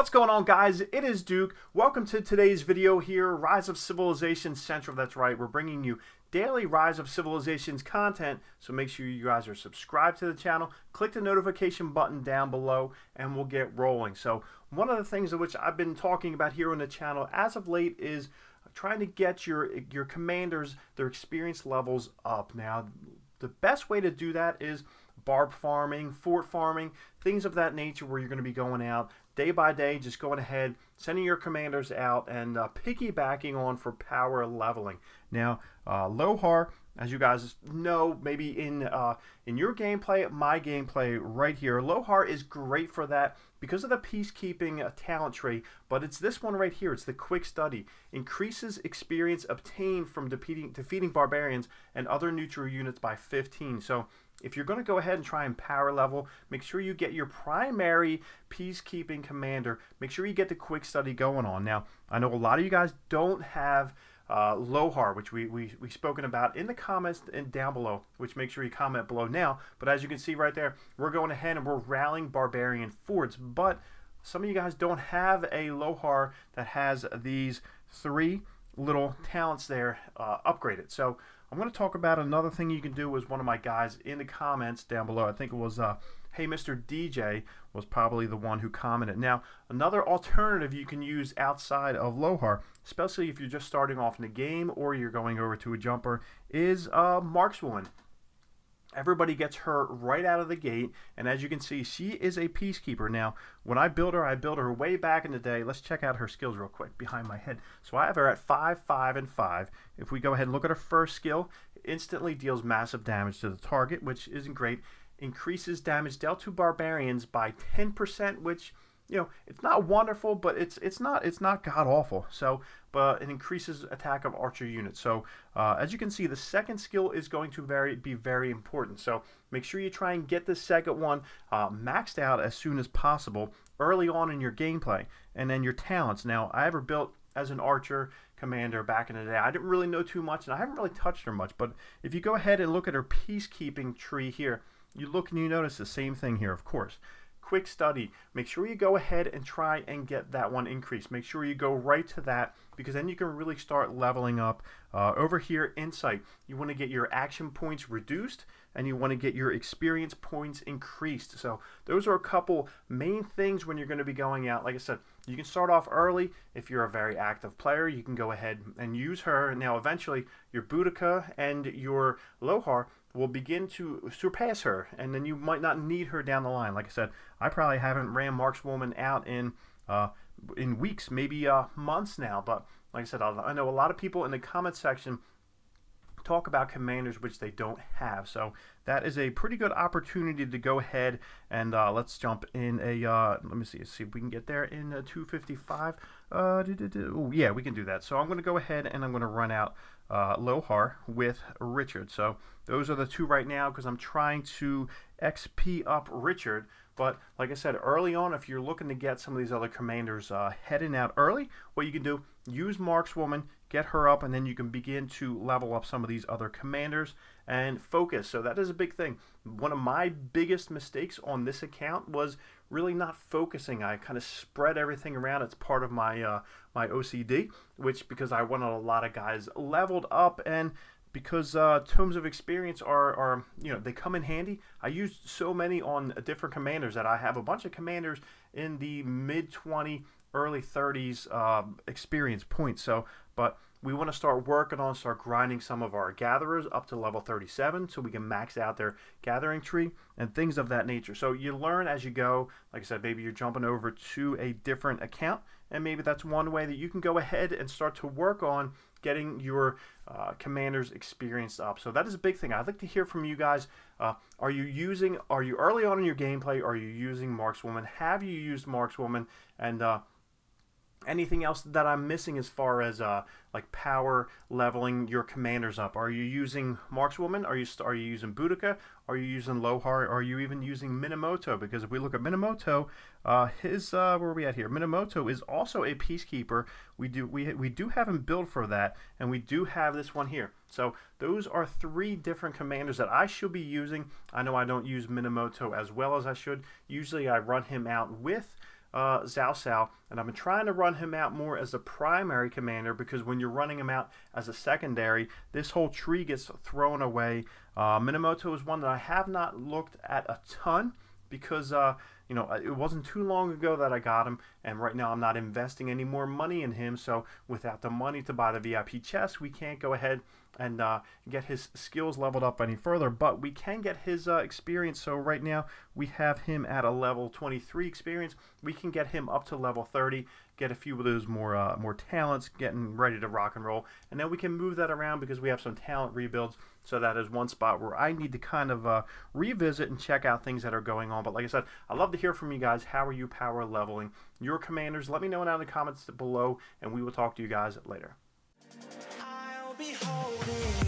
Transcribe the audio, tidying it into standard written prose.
What's going on, guys? It is Duke. Welcome to today's video here, Rise of Civilization Central. That's right, we're bringing you daily Rise of Civilizations content, so make sure you guys are subscribed to the channel, click the notification button down below, and we'll get rolling. So one of the things of which I've been talking about here on the channel as of late is trying to get your commanders, their experience levels up. Now, the best way to do that is barb farming, fort farming, things of that nature, where you're going to be going out day by day, just going ahead, sending your commanders out and piggybacking on for power leveling. Now, Lohar, as you guys know, maybe in your gameplay, my gameplay right here, Lohar is great for that because of the peacekeeping talent tree, but it's this one right here. It's the quick study. Increases experience obtained from defeating barbarians and other neutral units by 15. So if you're going to go ahead and try and power level, make sure you get your primary peacekeeping commander. Make sure you get the quick study going on. Now, I know a lot of you guys don't have Lohar, which we've spoken about in the comments and down below, which make sure you comment below now. But as you can see right there, we're going ahead and we're rallying barbarian forts. But some of you guys don't have a Lohar that has these three little talents there upgraded. So I'm going to talk about another thing you can do. Was one of my guys in the comments down below. I think it was Hey Mr. DJ was probably the one who commented. Now, another alternative you can use outside of Lohar, especially if you're just starting off in the game or you're going over to a jumper, is Markswoman. Everybody gets her right out of the gate, and as you can see, she is a peacekeeper. Now, when I built her way back in the day. Let's check out her skills real quick behind my head. So I have her at 5, 5, and 5. If we go ahead and look at her first skill, it instantly deals massive damage to the target, which isn't great. Increases damage dealt to barbarians by 10%, which, you know, it's not wonderful, but it's not god awful. So, but it increases attack of archer units. So as you can see, the second skill is going to be very important. So make sure you try and get the second one maxed out as soon as possible early on in your gameplay. And then your talents. Now, I ever built as an archer commander back in the day. I didn't really know too much, and I haven't really touched her much. But if you go ahead and look at her peacekeeping tree here, you look and you notice the same thing here, of course. Quick study. Make sure you go ahead and try and get that one increased. Make sure you go right to that, because then you can really start leveling up. Over here, insight. You want to get your action points reduced, and you want to get your experience points increased. So those are a couple main things when you're going to be going out. Like I said, you can start off early. If you're a very active player, you can go ahead and use her. Now, eventually, your Boudica and your Lohar will begin to surpass her, and then you might not need her down the line. Like I said, I probably haven't ran Markswoman out in weeks, maybe months now. But like I said, I know a lot of people in the comment section talk about commanders which they don't have, so that is a pretty good opportunity to go ahead and let's jump in a let me see if we can get there in 255. Oh yeah, we can do that. So I'm going to go ahead and I'm going to run out Lohar with Richard. So those are the two right now, because I'm trying to XP up Richard. But like I said, early on, if you're looking to get some of these other commanders heading out early, what you can do, use Markswoman, get her up, and then you can begin to level up some of these other commanders and focus. So that is a big thing. One of my biggest mistakes on this account was really not focusing. I kind of spread everything around. It's part of my my OCD, because I wanted a lot of guys leveled up, and because tomes of experience are you know, they come in handy. I used so many on different commanders that I have a bunch of commanders in the mid 20, early 30s experience points. So, but we want to start grinding some of our gatherers up to level 37 so we can max out their gathering tree and things of that nature. So you learn as you go. Like I said, maybe you're jumping over to a different account, and maybe that's one way that you can go ahead and start to work on getting your commanders experienced up. So that is a big thing. I'd like to hear from you guys. Are you early on in your gameplay? Are you using Markswoman? Have you used Markswoman? And anything else that I'm missing as far as like power leveling your commanders up? Are you using Markswoman? Are you using Boudica? Are you using Lohar? Are you even using Minamoto? Because if we look at Minamoto, where are we at here? Minamoto is also a peacekeeper. We do have him built for that, and we do have this one here. So those are three different commanders that I should be using. I know I don't use Minamoto as well as I should. Usually I run him out with Zhao Sao, and I've been trying to run him out more as a primary commander, because when you're running him out as a secondary, this whole tree gets thrown away. Minamoto is one that I have not looked at a ton, because you know, it wasn't too long ago that I got him, and right now I'm not investing any more money in him. So without the money to buy the VIP chest, we can't go ahead and get his skills leveled up any further, but we can get his experience. So right now we have him at a level 23 experience. We can get him up to level 30, get a few of those more talents, getting ready to rock and roll, and then we can move that around because we have some talent rebuilds. So that is one spot where I need to kind of revisit and check out things that are going on. But like I said, I love to hear from you guys. How are you power leveling your commanders? Let me know down in the comments below, and we will talk to you guys later. I'll be holding